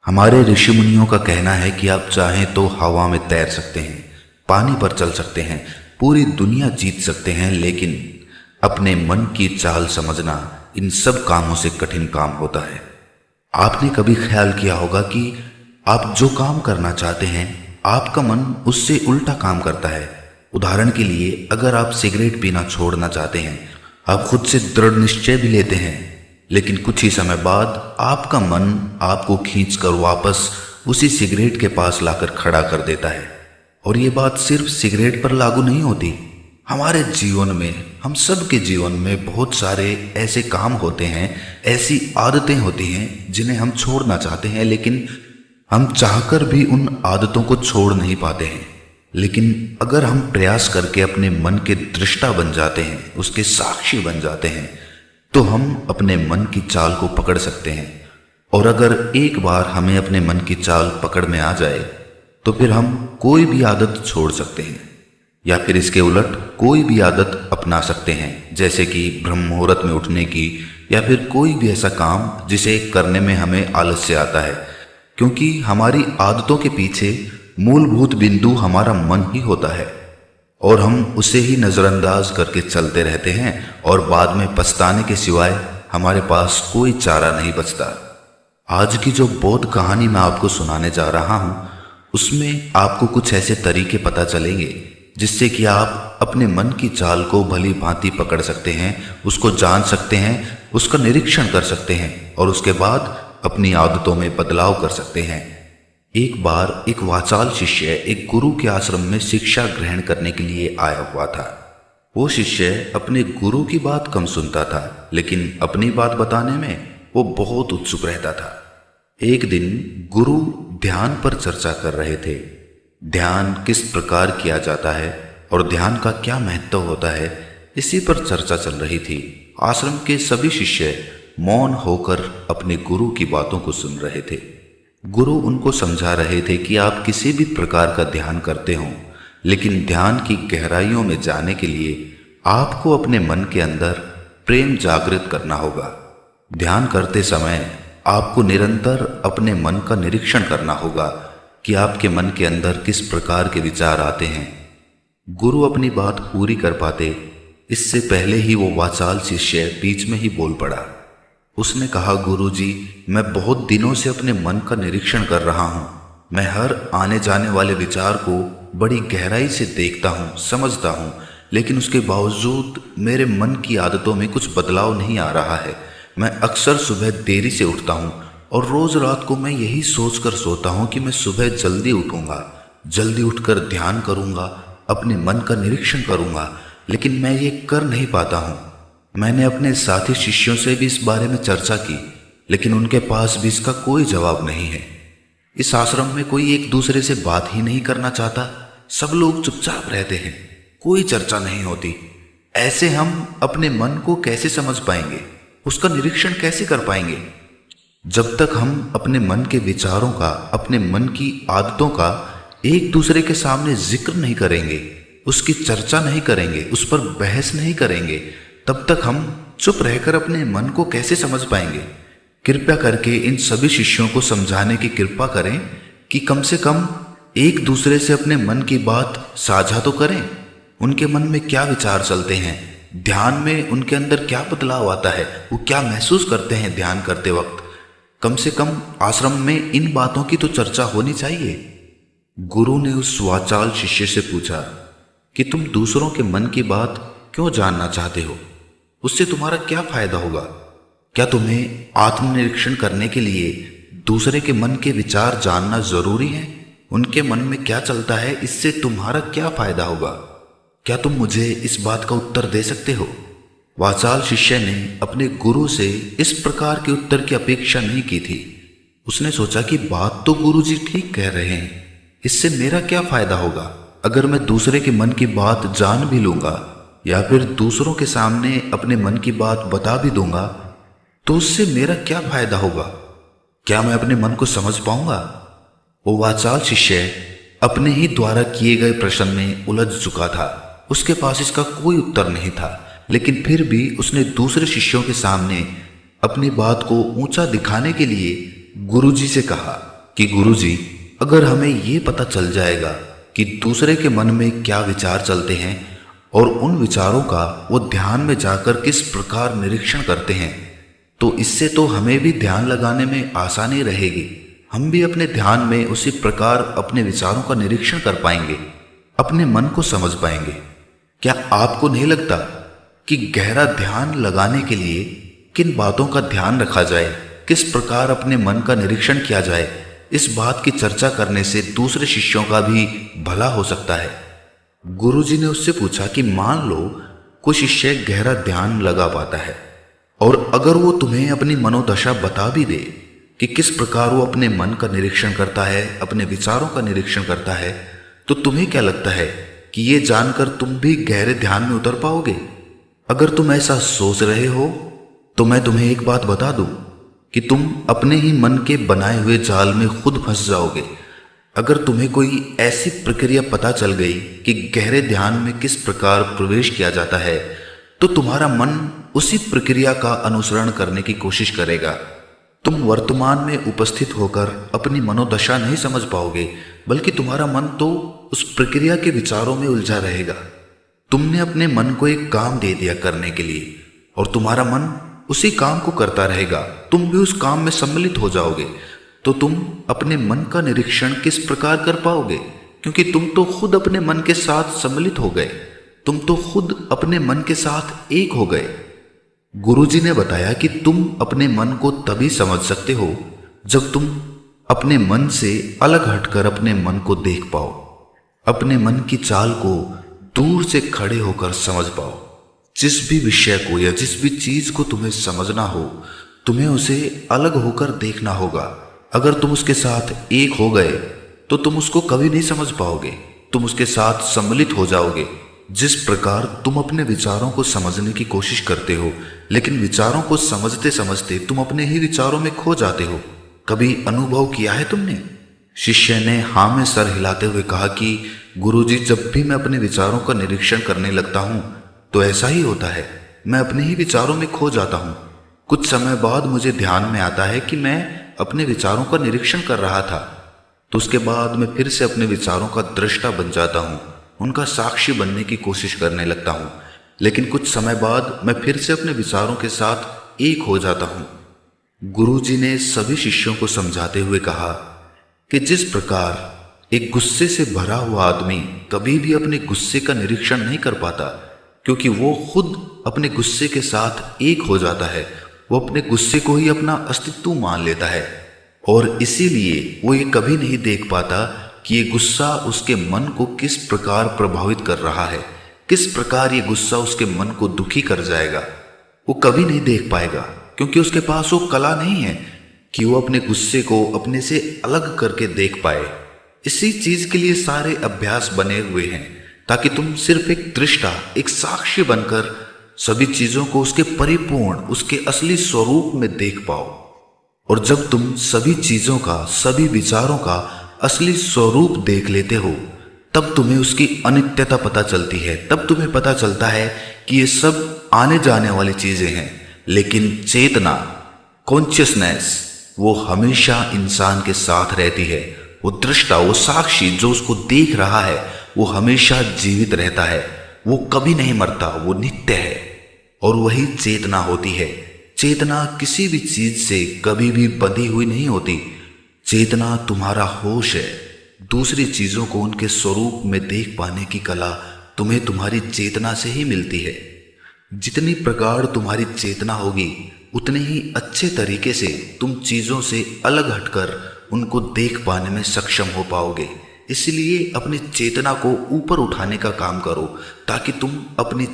हमारे ऋषि मुनियों का कहना है कि आप चाहें तो हवा में तैर सकते हैं, पानी पर चल सकते हैं, पूरी दुनिया जीत सकते हैं, लेकिन अपने मन की चाल समझना इन सब कामों से कठिन काम होता है। आपने कभी ख्याल किया होगा कि आप जो काम करना चाहते हैं आपका मन उससे उल्टा काम करता है। उदाहरण के लिए, अगर आप सिगरेट पीना छोड़ना चाहते हैं, आप खुद से दृढ़ निश्चय भी लेते हैं, लेकिन कुछ ही समय बाद आपका मन आपको खींचकर वापस उसी सिगरेट के पास लाकर खड़ा कर देता है। और ये बात सिर्फ सिगरेट पर लागू नहीं होती। हमारे जीवन में, हम सब के जीवन में बहुत सारे ऐसे काम होते हैं, ऐसी आदतें होती हैं जिन्हें हम छोड़ना चाहते हैं, लेकिन हम चाहकर भी उन आदतों को छोड़ नहीं पाते हैं। लेकिन अगर हम प्रयास करके अपने मन के दृष्टा बन जाते हैं, उसके साक्षी बन जाते हैं, तो हम अपने मन की चाल को पकड़ सकते हैं। और अगर एक बार हमें अपने मन की चाल पकड़ में आ जाए तो फिर हम कोई भी आदत छोड़ सकते हैं, या फिर इसके उलट कोई भी आदत अपना सकते हैं, जैसे कि ब्रह्म मुहूर्त में उठने की, या फिर कोई भी ऐसा काम जिसे करने में हमें आलस्य आता है, क्योंकि हमारी आदतों के पीछे मूलभूत बिंदु हमारा मन ही होता है और हम उसे ही नज़रअंदाज करके चलते रहते हैं और बाद में पछताने के सिवाय हमारे पास कोई चारा नहीं बचता। आज की जो बोध कहानी मैं आपको सुनाने जा रहा हूँ, उसमें आपको कुछ ऐसे तरीके पता चलेंगे जिससे कि आप अपने मन की चाल को भली भांति पकड़ सकते हैं, उसको जान सकते हैं, उसका निरीक्षण कर सकते हैं और उसके बाद अपनी आदतों में बदलाव कर सकते हैं। एक बार एक वाचाल शिष्य एक गुरु के आश्रम में शिक्षा ग्रहण करने के लिए आया हुआ था। वो शिष्य अपने गुरु की बात कम सुनता था, लेकिन अपनी बात बताने में वो बहुत उत्सुक रहता था। एक दिन गुरु ध्यान पर चर्चा कर रहे थे। ध्यान किस प्रकार किया जाता है और ध्यान का क्या महत्व होता है, इसी पर चर्चा चल रही थी। आश्रम के सभी शिष्य मौन होकर अपने गुरु की बातों को सुन रहे थे। गुरु उनको समझा रहे थे कि आप किसी भी प्रकार का ध्यान करते हो, लेकिन ध्यान की गहराइयों में जाने के लिए आपको अपने मन के अंदर प्रेम जागृत करना होगा। ध्यान करते समय आपको निरंतर अपने मन का निरीक्षण करना होगा कि आपके मन के अंदर किस प्रकार के विचार आते हैं। गुरु अपनी बात पूरी कर पाते इससे पहले ही वो वाचाल शिष्य बीच में ही बोल पड़ा। उसने कहा, गुरुजी, मैं बहुत दिनों से अपने मन का निरीक्षण कर रहा हूँ। मैं हर आने जाने वाले विचार को बड़ी गहराई से देखता हूँ, समझता हूँ, लेकिन उसके बावजूद मेरे मन की आदतों में कुछ बदलाव नहीं आ रहा है। मैं अक्सर सुबह देरी से उठता हूँ और रोज रात को मैं यही सोचकर सोता हूँ कि मैं सुबह जल्दी उठूंगा, जल्दी उठकर ध्यान करूंगा, अपने मन का निरीक्षण करूंगा, लेकिन मैं ये कर नहीं पाता हूँ। मैंने अपने साथी शिष्यों से भी इस बारे में चर्चा की, लेकिन उनके पास भी इसका कोई जवाब नहीं है। इस आश्रम में कोई एक दूसरे से बात ही नहीं करना चाहता। सब लोग चुपचाप रहते हैं, कोई चर्चा नहीं होती। ऐसे हम अपने मन को कैसे समझ पाएंगे, उसका निरीक्षण कैसे कर पाएंगे? जब तक हम अपने मन के विचारों का, अपने मन की आदतों का एक दूसरे के सामने जिक्र नहीं करेंगे, उसकी चर्चा नहीं करेंगे, उस पर बहस नहीं करेंगे, तब तक हम चुप रहकर अपने मन को कैसे समझ पाएंगे? कृपया करके इन सभी शिष्यों को समझाने की कृपा करें कि कम से कम एक दूसरे से अपने मन की बात साझा तो करें। उनके मन में क्या विचार चलते हैं, ध्यान में उनके अंदर क्या बदलाव आता है, वो क्या महसूस करते हैं ध्यान करते वक्त। कम से कम आश्रम में इन बातों की तो चर्चा होनी चाहिए। गुरु ने उस वाचाल शिष्य से पूछा कि तुम दूसरों के मन की बात क्यों जानना चाहते हो? उससे तुम्हारा क्या फायदा होगा? क्या तुम्हें आत्मनिरीक्षण करने के लिए दूसरे के मन के विचार जानना जरूरी है? उनके मन में क्या चलता है, इससे तुम्हारा क्या फायदा होगा? क्या तुम मुझे इस बात का उत्तर दे सकते हो? वाचाल शिष्य ने अपने गुरु से इस प्रकार के उत्तर की अपेक्षा नहीं की थी। उसने सोचा कि बात तो गुरुजी ठीक कह रहे हैं, इससे मेरा क्या फायदा होगा? अगर मैं दूसरे के मन की बात जान भी लूंगा या फिर दूसरों के सामने अपने मन की बात बता भी दूंगा, तो उससे मेरा क्या फायदा होगा? क्या मैं अपने मन को समझ पाऊंगा? वो वाचाल शिष्य अपने ही द्वारा किए गए प्रश्न में उलझ चुका था। उसके पास इसका कोई उत्तर नहीं था, लेकिन फिर भी उसने दूसरे शिष्यों के सामने अपनी बात को ऊंचा दिखाने के लिए गुरुजी से कहा कि गुरुजी, अगर हमें ये पता चल जाएगा कि दूसरे के मन में क्या विचार चलते हैं और उन विचारों का वो ध्यान में जाकर किस प्रकार निरीक्षण करते हैं, तो इससे तो हमें भी ध्यान लगाने में आसानी रहेगी। हम भी अपने ध्यान में उसी प्रकार अपने विचारों का निरीक्षण कर पाएंगे, अपने मन को समझ पाएंगे। क्या आपको नहीं लगता कि गहरा ध्यान लगाने के लिए किन बातों का ध्यान रखा जाए, किस प्रकार अपने मन का निरीक्षण किया जाए, इस बात की चर्चा करने से दूसरे शिष्यों का भी भला हो सकता है। गुरुजी ने उससे पूछा कि मान लो कोई शिष्य गहरा ध्यान लगा पाता है और अगर वो तुम्हें अपनी मनोदशा बता भी दे कि किस प्रकार वो अपने मन का निरीक्षण करता है, अपने विचारों का निरीक्षण करता है, तो तुम्हें क्या लगता है कि ये जानकर तुम भी गहरे ध्यान में उतर पाओगे? अगर तुम ऐसा सोच रहे हो तो मैं तुम्हें एक बात बता दूं कि तुम अपने ही मन के बनाए हुए जाल में खुद फंस जाओगे। अगर तुम्हें कोई ऐसी प्रक्रिया पता चल गई कि गहरे ध्यान में किस प्रकार प्रवेश किया जाता है, तो तुम्हारा मन उसी प्रक्रिया का अनुसरण करने की कोशिश करेगा। तुम वर्तमान में उपस्थित होकर अपनी मनोदशा नहीं समझ पाओगे, बल्कि तुम्हारा मन तो उस प्रक्रिया के विचारों में उलझा रहेगा। तुमने अपने मन को एक काम दे दिया करने के लिए और तुम्हारा मन उसी काम को करता रहेगा। तुम भी उस काम में सम्मिलित हो जाओगे, तो तुम अपने मन का निरीक्षण किस प्रकार कर पाओगे? क्योंकि तुम तो खुद अपने मन के साथ सम्मिलित हो गए, तुम तो खुद अपने मन के साथ एक हो गए। गुरुजी ने बताया कि तुम अपने मन को तभी समझ सकते हो जब तुम अपने मन से अलग हटकर अपने मन को देख पाओ, अपने मन की चाल को दूर से खड़े होकर समझ पाओ। जिस भी विषय को या जिस भी चीज को तुम्हें समझना हो, तुम्हें उसे अलग होकर देखना होगा। अगर तुम उसके साथ एक हो गए तो तुम उसको कभी नहीं समझ पाओगे, तुम उसके साथ सम्मिलित हो जाओगे। जिस प्रकार तुम अपने विचारों को समझने की कोशिश करते हो, लेकिन विचारों को समझते समझते तुम अपने ही विचारों में खो जाते हो, कभी अनुभव किया है तुमने? शिष्य ने हाँ में सर हिलाते हुए कहा कि गुरुजी, जब भी मैं अपने विचारों का निरीक्षण करने लगता हूँ तो ऐसा ही होता है, मैं अपने ही विचारों में खो जाता हूँ। कुछ समय बाद मुझे ध्यान में आता है कि मैं अपने विचारों का निरीक्षण कर रहा था, तो उसके बाद मैं फिर से अपने विचारों का दृष्टा बन जाता हूँ, उनका साक्षी बनने की कोशिश करने लगता हूँ। लेकिन कुछ समय बाद मैं फिर से अपने विचारों के साथ एक हो जाता हूँ। गुरुजी ने सभी शिष्यों को समझाते हुए कहा कि जिस प्रकार एक गुस्से से भरा हुआ आदमी कभी भी अपने गुस्से का निरीक्षण नहीं कर पाता, क्योंकि वो खुद अपने गुस्से के साथ एक हो जाता है, वो अपने गुस्से को ही अपना अस्तित्व मान लेता है और इसीलिए वो ये कभी नहीं देख पाता कि ये गुस्सा उसके मन को किस प्रकार प्रभावित कर रहा है, किस प्रकार ये गुस्सा उसके मन को दुखी कर जाएगा। वो कभी नहीं देख पाएगा, क्योंकि उसके पास वो कला नहीं है कि वो अपने गुस्से को अपने से अलग करके देख पाए। इसी चीज के लिए सारे अभ्यास बने हुए हैं, ताकि तुम सिर्फ एक दृष्टा, एक साक्षी बनकर सभी चीजों को उसके परिपूर्ण, उसके असली स्वरूप में देख पाओ। और जब तुम सभी चीजों का, सभी विचारों का असली स्वरूप देख लेते हो, तब तुम्हें उसकी अनित्यता पता चलती है। तब तुम्हें पता चलता है कि ये सब आने जाने वाली चीजें हैं, लेकिन चेतना, कॉन्शियसनेस, वो हमेशा इंसान के साथ रहती है। वो दृष्टा, वो साक्षी जो उसको देख रहा है, वो हमेशा जीवित रहता है, वो कभी नहीं मरता, वो नित्य है। और वही चेतना होती है। चेतना किसी भी चीज से कभी भी बंधी हुई नहीं होती। चेतना तुम्हारा होश है। दूसरी चीजों को उनके स्वरूप में देख पाने की कला तुम्हें तुम्हारी चेतना से ही मिलती है। जितनी प्रगाढ़ तुम्हारी चेतना होगी, उतने ही अच्छे तरीके से तुम चीजों से अलग हटकर उनको देख पाने में सक्षम हो पाओगे। इसलिए अपनी चेतना को ऊपर उठाने का काम करो, ताकि तुम अपनी